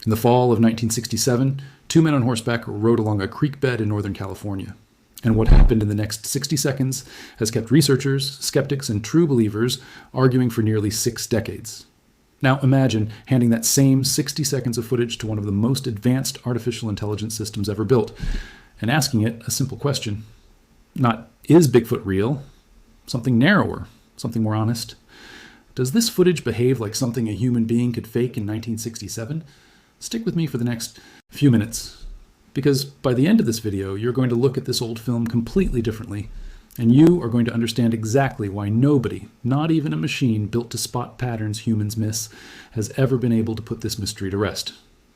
In the fall of 1967, two men on horseback rode along a creek bed in Northern California. And what happened in the next 60 seconds has kept researchers, skeptics, and true believers arguing for nearly 6 decades. Now imagine handing that same 60 seconds of footage to one of the most advanced artificial intelligence systems ever built, and asking it a simple question. Not, is Bigfoot real? Something narrower, something more honest. Does this footage behave like something a human being could fake in 1967? Stick with me for the next few minutes, because by the end of this video, you're going to look at this old film completely differently, and you are going to understand exactly why nobody, not even a machine built to spot patterns humans miss, has ever been able to put this mystery to rest.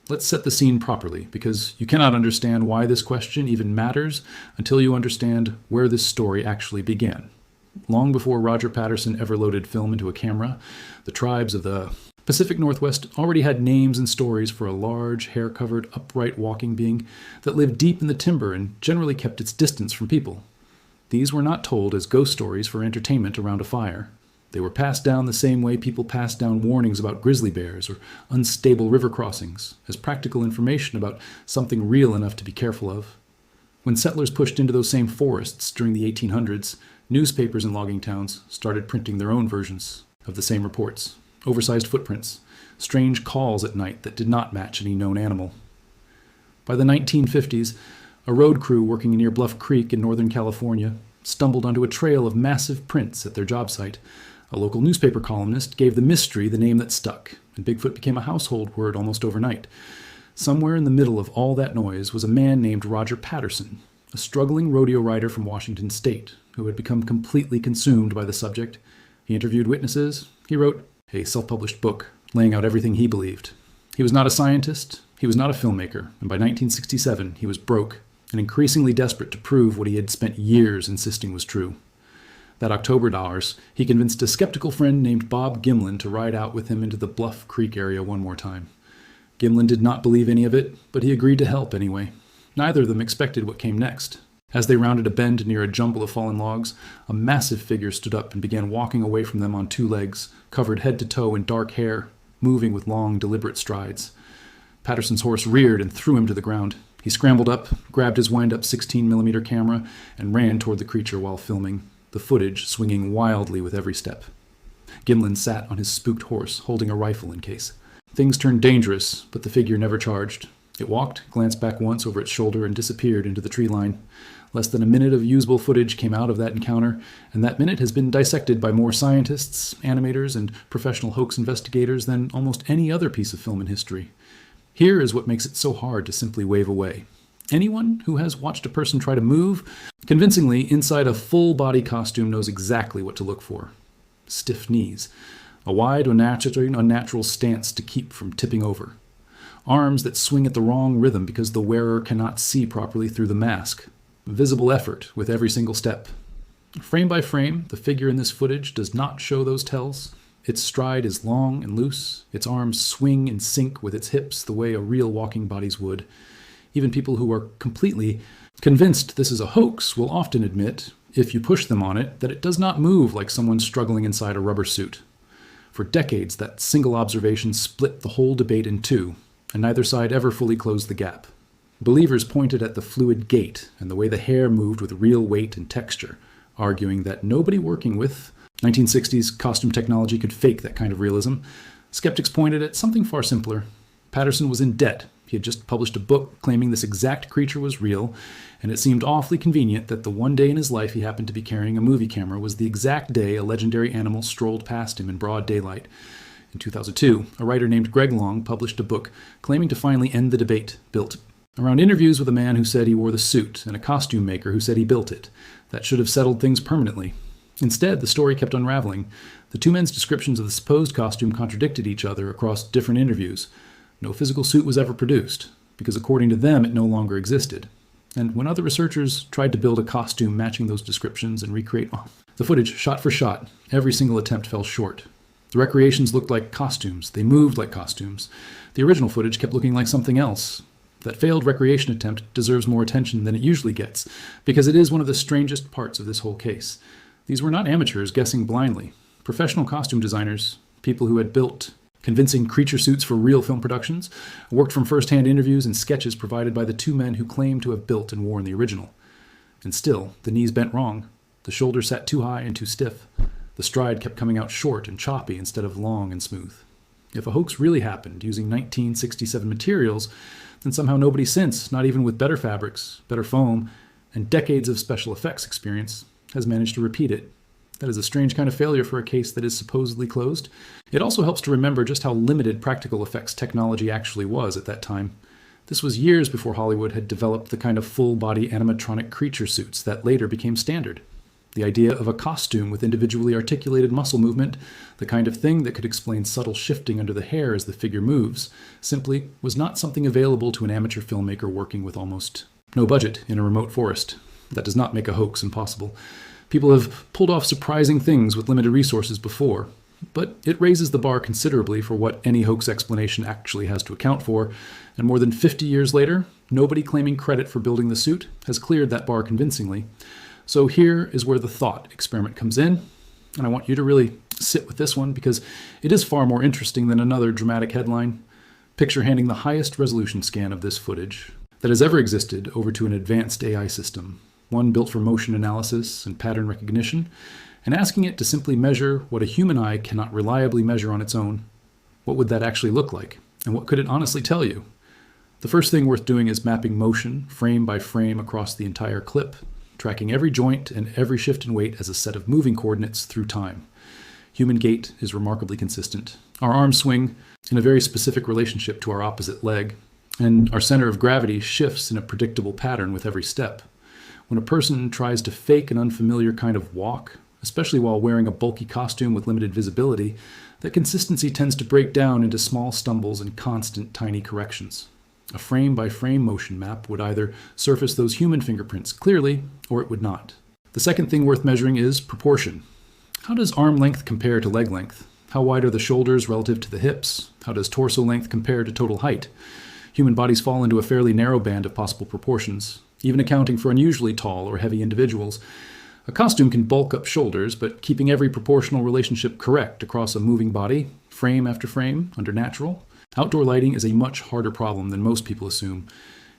Let's set the scene properly, because you cannot understand why this question even matters until you understand where this story actually began. Long before Roger Patterson ever loaded film into a camera, the tribes of the Pacific Northwest already had names and stories for a large, hair-covered, upright walking being that lived deep in the timber and generally kept its distance from people. These were not told as ghost stories for entertainment around a fire. They were passed down the same way people passed down warnings about grizzly bears or unstable river crossings, as practical information about something real enough to be careful of. When settlers pushed into those same forests during the 1800s, newspapers in logging towns started printing their own versions of the same reports. Oversized footprints, strange calls at night that did not match any known animal. By the 1950s, a road crew working near Bluff Creek in Northern California stumbled onto a trail of massive prints at their job site. A local newspaper columnist gave the mystery the name that stuck, and Bigfoot became a household word almost overnight. Somewhere in the middle of all that noise was a man named Roger Patterson, a struggling rodeo rider from Washington State who had become completely consumed by the subject. He interviewed witnesses. He wrote a self-published book laying out everything he believed. He was not a scientist, he was not a filmmaker, and by 1967 he was broke and increasingly desperate to prove what he had spent years insisting was true. That October dollars, he convinced a skeptical friend named Bob Gimlin to ride out with him into the Bluff Creek area one more time. Gimlin did not believe any of it, but he agreed to help anyway. Neither of them expected what came next. As they rounded a bend near a jumble of fallen logs, a massive figure stood up and began walking away from them on 2 legs, covered head to toe in dark hair, moving with long, deliberate strides. Patterson's horse reared and threw him to the ground. He scrambled up, grabbed his wind-up 16mm camera, and ran toward the creature while filming, the footage swinging wildly with every step. Gimlin sat on his spooked horse, holding a rifle in case. Things turned dangerous, but the figure never charged. It walked, glanced back once over its shoulder, and disappeared into the tree line. Less than a minute of usable footage came out of that encounter, and that minute has been dissected by more scientists, animators, and professional hoax investigators than almost any other piece of film in history. Here is what makes it so hard to simply wave away. Anyone who has watched a person try to move convincingly inside a full-body costume knows exactly what to look for. Stiff knees. A wide, unnatural stance to keep from tipping over. Arms that swing at the wrong rhythm because the wearer cannot see properly through the mask. Visible effort with every single step. Frame by frame, the figure in this footage does not show those tells. Its stride is long and loose. Its arms swing in sync with its hips the way a real walking body's would. Even people who are completely convinced this is a hoax will often admit, if you push them on it, that it does not move like someone struggling inside a rubber suit. For decades, that single observation split the whole debate in two, and neither side ever fully closed the gap. Believers pointed at the fluid gait and the way the hair moved with real weight and texture, arguing that nobody working with 1960s costume technology could fake that kind of realism. Skeptics pointed at something far simpler. Patterson was in debt. He had just published a book claiming this exact creature was real, and it seemed awfully convenient that the one day in his life he happened to be carrying a movie camera was the exact day a legendary animal strolled past him in broad daylight. In 2002, a writer named Greg Long published a book claiming to finally end the debate, built around interviews with a man who said he wore the suit and a costume maker who said he built it. That should have settled things permanently. Instead, the story kept unraveling. The two men's descriptions of the supposed costume contradicted each other across different interviews. No physical suit was ever produced, because according to them, it no longer existed. And when other researchers tried to build a costume matching those descriptions and recreate the footage shot for shot, every single attempt fell short. The recreations looked like costumes. They moved like costumes. The original footage kept looking like something else. That failed recreation attempt deserves more attention than it usually gets, because it is one of the strangest parts of this whole case. These were not amateurs guessing blindly. Professional costume designers, people who had built convincing creature suits for real film productions, worked from first-hand interviews and sketches provided by the two men who claimed to have built and worn the original. And still, the knees bent wrong. The shoulders sat too high and too stiff. The stride kept coming out short and choppy instead of long and smooth. If a hoax really happened using 1967 materials, then somehow nobody since, not even with better fabrics, better foam, and decades of special effects experience, has managed to repeat it. That is a strange kind of failure for a case that is supposedly closed. It also helps to remember just how limited practical effects technology actually was at that time. This was years before Hollywood had developed the kind of full-body animatronic creature suits that later became standard. The idea of a costume with individually articulated muscle movement, the kind of thing that could explain subtle shifting under the hair as the figure moves, simply was not something available to an amateur filmmaker working with almost no budget in a remote forest. That does not make a hoax impossible. People have pulled off surprising things with limited resources before, but it raises the bar considerably for what any hoax explanation actually has to account for, and more than 50 years later, nobody claiming credit for building the suit has cleared that bar convincingly. So here is where the thought experiment comes in, and I want you to really sit with this one because it is far more interesting than another dramatic headline. Picture handing the highest resolution scan of this footage that has ever existed over to an advanced AI system, one built for motion analysis and pattern recognition, and asking it to simply measure what a human eye cannot reliably measure on its own. What would that actually look like? And what could it honestly tell you? The first thing worth doing is mapping motion, frame by frame, across the entire clip, tracking every joint and every shift in weight as a set of moving coordinates through time. Human gait is remarkably consistent. Our arms swing in a very specific relationship to our opposite leg, and our center of gravity shifts in a predictable pattern with every step. When a person tries to fake an unfamiliar kind of walk, especially while wearing a bulky costume with limited visibility, that consistency tends to break down into small stumbles and constant tiny corrections. A frame-by-frame motion map would either surface those human fingerprints clearly, or it would not. The second thing worth measuring is proportion. How does arm length compare to leg length? How wide are the shoulders relative to the hips? How does torso length compare to total height? Human bodies fall into a fairly narrow band of possible proportions, even accounting for unusually tall or heavy individuals. A costume can bulk up shoulders, but keeping every proportional relationship correct across a moving body, frame after frame, under natural, outdoor lighting is a much harder problem than most people assume.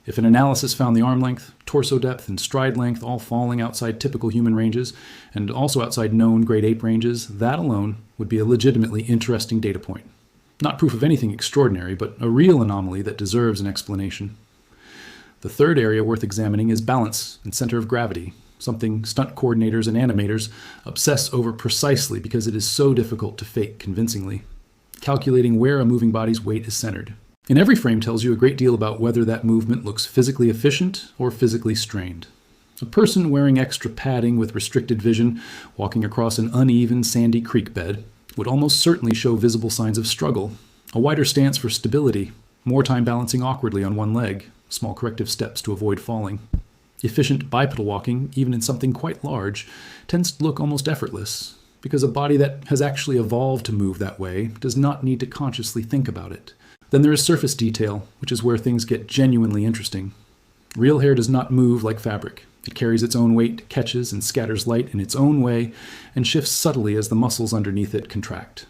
If an analysis found the arm length, torso depth, and stride length all falling outside typical human ranges, and also outside known great ape ranges, that alone would be a legitimately interesting data point. Not proof of anything extraordinary, but a real anomaly that deserves an explanation. The third area worth examining is balance and center of gravity, something stunt coordinators and animators obsess over precisely because it is so difficult to fake convincingly. Calculating where a moving body's weight is centered. In every frame tells you a great deal about whether that movement looks physically efficient or physically strained. A person wearing extra padding with restricted vision, walking across an uneven sandy creek bed, would almost certainly show visible signs of struggle. A wider stance for stability, more time balancing awkwardly on one leg, small corrective steps to avoid falling. Efficient bipedal walking, even in something quite large, tends to look almost effortless, because a body that has actually evolved to move that way does not need to consciously think about it. Then there is surface detail, which is where things get genuinely interesting. Real hair does not move like fabric. It carries its own weight, catches and scatters light in its own way, and shifts subtly as the muscles underneath it contract.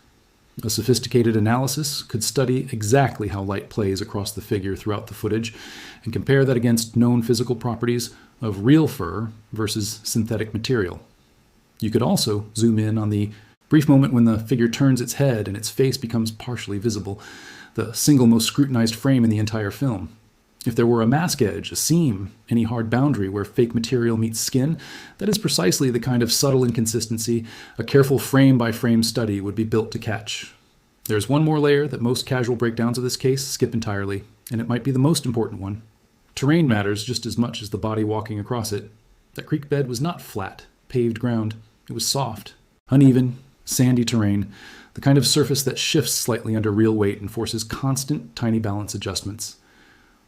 A sophisticated analysis could study exactly how light plays across the figure throughout the footage and compare that against known physical properties of real fur versus synthetic material. You could also zoom in on the brief moment when the figure turns its head and its face becomes partially visible, the single most scrutinized frame in the entire film. If there were a mask edge, a seam, any hard boundary where fake material meets skin, that is precisely the kind of subtle inconsistency a careful frame-by-frame study would be built to catch. There's one more layer that most casual breakdowns of this case skip entirely, and it might be the most important one. Terrain matters just as much as the body walking across it. That creek bed was not flat, paved ground. It was soft, uneven, sandy terrain, the kind of surface that shifts slightly under real weight and forces constant, tiny balance adjustments.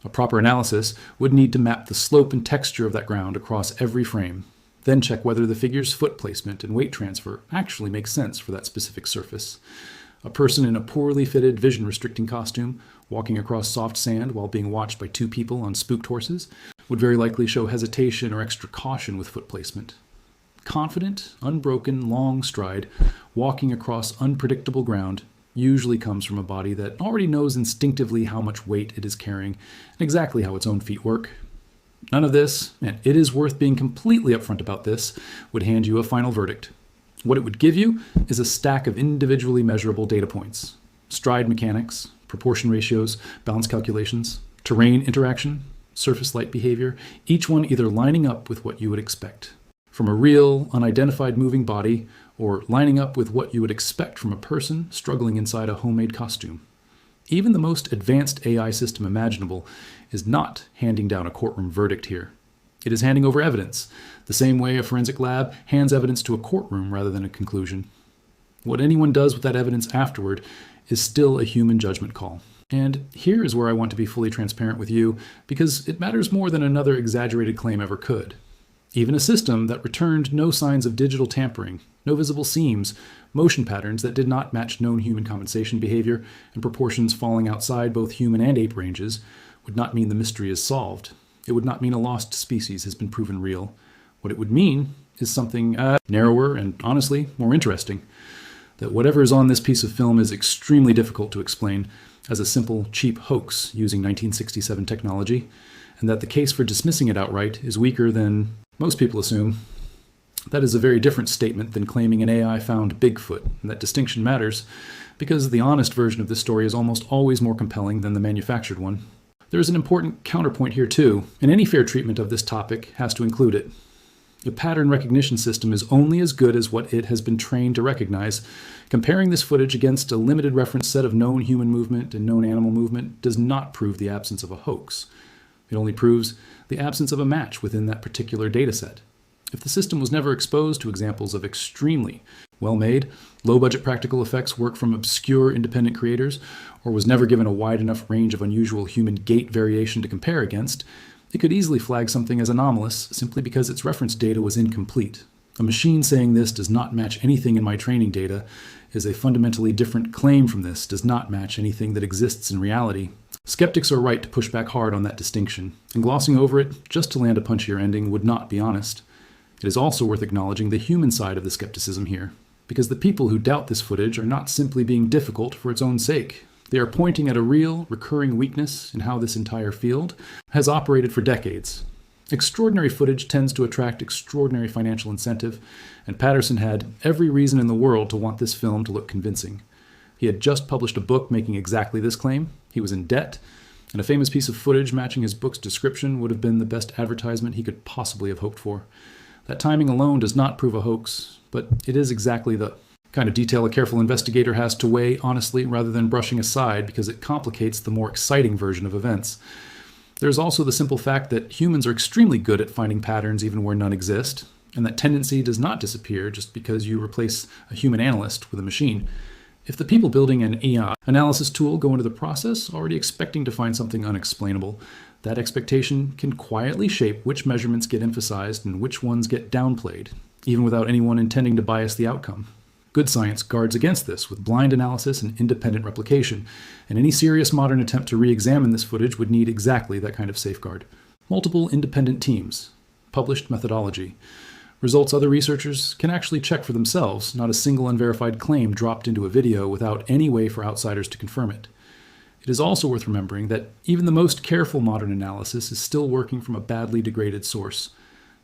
A proper analysis would need to map the slope and texture of that ground across every frame, then check whether the figure's foot placement and weight transfer actually makes sense for that specific surface. A person in a poorly fitted, vision-restricting costume, walking across soft sand while being watched by two people on spooked horses, would very likely show hesitation or extra caution with foot placement. Confident, unbroken, long stride, walking across unpredictable ground, usually comes from a body that already knows instinctively how much weight it is carrying and exactly how its own feet work. None of this, and it is worth being completely upfront about this, would hand you a final verdict. What it would give you is a stack of individually measurable data points: stride mechanics, proportion ratios, balance calculations, terrain interaction, surface light behavior, each one either lining up with what you would expect from a real, unidentified moving body, or lining up with what you would expect from a person struggling inside a homemade costume. Even the most advanced AI system imaginable is not handing down a courtroom verdict here. It is handing over evidence, the same way a forensic lab hands evidence to a courtroom rather than a conclusion. What anyone does with that evidence afterward is still a human judgment call. And here is where I want to be fully transparent with you, because it matters more than another exaggerated claim ever could. Even a system that returned no signs of digital tampering, no visible seams, motion patterns that did not match known human compensation behavior, and proportions falling outside both human and ape ranges, would not mean the mystery is solved. It would not mean a lost species has been proven real. What it would mean is something narrower and, honestly, more interesting. That whatever is on this piece of film is extremely difficult to explain as a simple, cheap hoax using 1967 technology, and that the case for dismissing it outright is weaker than most people assume. That is a very different statement than claiming an AI found Bigfoot, and that distinction matters because the honest version of this story is almost always more compelling than the manufactured one. There is an important counterpoint here too, and any fair treatment of this topic has to include it. A pattern recognition system is only as good as what it has been trained to recognize. Comparing this footage against a limited reference set of known human movement and known animal movement does not prove the absence of a hoax. It only proves the absence of a match within that particular data set. If the system was never exposed to examples of extremely well-made, low-budget practical effects work from obscure independent creators, or was never given a wide enough range of unusual human gait variation to compare against, it could easily flag something as anomalous simply because its reference data was incomplete. A machine saying this does not match anything in my training data is a fundamentally different claim from this does not match anything that exists in reality. Skeptics are right to push back hard on that distinction, and glossing over it just to land a punchier ending would not be honest. It is also worth acknowledging the human side of the skepticism here, because the people who doubt this footage are not simply being difficult for its own sake. They are pointing at a real, recurring weakness in how this entire field has operated for decades. Extraordinary footage tends to attract extraordinary financial incentive, and Patterson had every reason in the world to want this film to look convincing. He had just published a book making exactly this claim. He was in debt, and a famous piece of footage matching his book's description would have been the best advertisement he could possibly have hoped for. That timing alone does not prove a hoax, but it is exactly the kind of detail a careful investigator has to weigh honestly rather than brushing aside because it complicates the more exciting version of events. There's also the simple fact that humans are extremely good at finding patterns even where none exist, and that tendency does not disappear just because you replace a human analyst with a machine. If the people building an AI analysis tool go into the process already expecting to find something unexplainable, that expectation can quietly shape which measurements get emphasized and which ones get downplayed, even without anyone intending to bias the outcome. Good science guards against this with blind analysis and independent replication, and any serious modern attempt to re-examine this footage would need exactly that kind of safeguard. Multiple independent teams, published methodology, results other researchers can actually check for themselves, not a single unverified claim dropped into a video without any way for outsiders to confirm it. It is also worth remembering that even the most careful modern analysis is still working from a badly degraded source.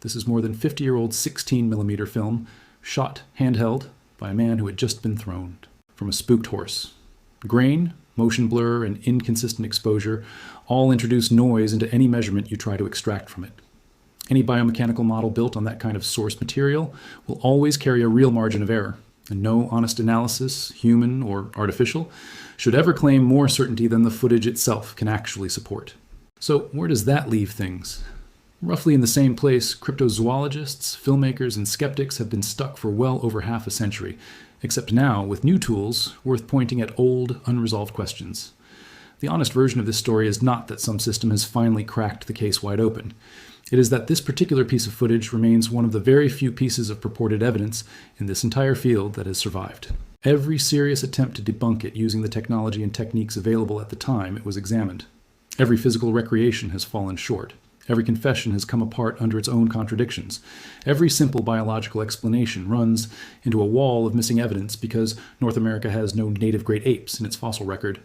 This is more than 50-year-old 16mm film, shot handheld by a man who had just been throned from a spooked horse. Grain, motion blur, and inconsistent exposure all introduce noise into any measurement you try to extract from it. Any biomechanical model built on that kind of source material will always carry a real margin of error, and no honest analysis, human or artificial, should ever claim more certainty than the footage itself can actually support. So where does that leave things? Roughly in the same place, cryptozoologists, filmmakers, and skeptics have been stuck for well over half a century, except now with new tools worth pointing at old, unresolved questions. The honest version of this story is not that some system has finally cracked the case wide open. It is that this particular piece of footage remains one of the very few pieces of purported evidence in this entire field that has survived. Every serious attempt to debunk it using the technology and techniques available at the time it was examined. Every physical recreation has fallen short. Every confession has come apart under its own contradictions. Every simple biological explanation runs into a wall of missing evidence because North America has no native great apes in its fossil record,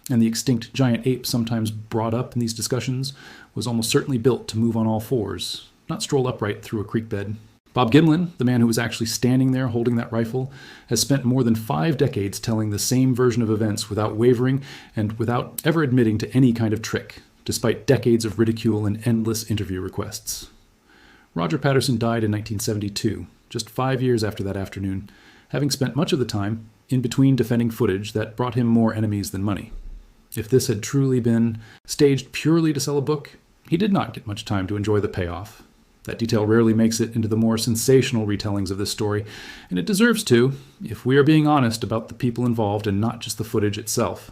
and the extinct giant ape sometimes brought up in these discussions was almost certainly built to move on all fours, not stroll upright through a creek bed. Bob Gimlin, the man who was actually standing there holding that rifle, has spent more than 5 decades telling the same version of events without wavering and without ever admitting to any kind of trick, despite decades of ridicule and endless interview requests. Roger Patterson died in 1972, just 5 years after that afternoon, having spent much of the time in between defending footage that brought him more enemies than money. If this had truly been staged purely to sell a book, he did not get much time to enjoy the payoff. That detail rarely makes it into the more sensational retellings of this story, and it deserves to, if we are being honest about the people involved and not just the footage itself.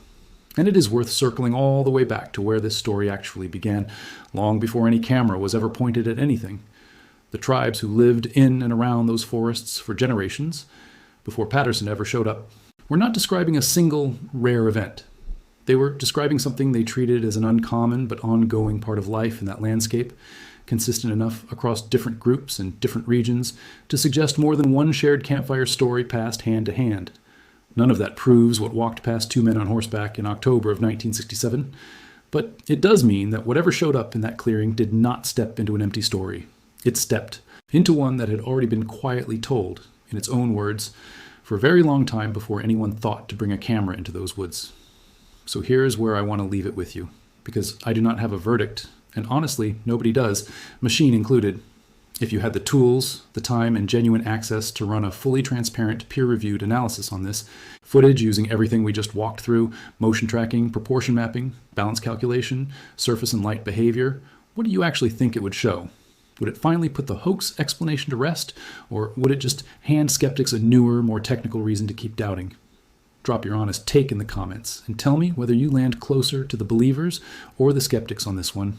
And it is worth circling all the way back to where this story actually began, long before any camera was ever pointed at anything. The tribes who lived in and around those forests for generations, before Patterson ever showed up, were not describing a single rare event. They were describing something they treated as an uncommon but ongoing part of life in that landscape, consistent enough across different groups and different regions to suggest more than one shared campfire story passed hand to hand. None of that proves what walked past 2 men on horseback in October of 1967, but it does mean that whatever showed up in that clearing did not step into an empty story. It stepped into one that had already been quietly told, in its own words, for a very long time before anyone thought to bring a camera into those woods. So here's where I want to leave it with you, because I do not have a verdict, and honestly, nobody does, machine included. If you had the tools, the time, and genuine access to run a fully transparent, peer-reviewed analysis on this, footage using everything we just walked through, motion tracking, proportion mapping, balance calculation, surface and light behavior, what do you actually think it would show? Would it finally put the hoax explanation to rest, or would it just hand skeptics a newer, more technical reason to keep doubting? Drop your honest take in the comments, and tell me whether you land closer to the believers or the skeptics on this one.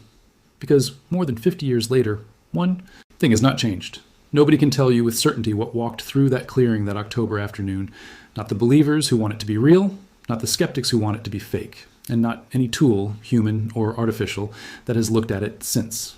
Because more than 50 years later, one thing has not changed. Nobody can tell you with certainty what walked through that clearing that October afternoon. Not the believers who want it to be real, not the skeptics who want it to be fake, and not any tool, human or artificial, that has looked at it since.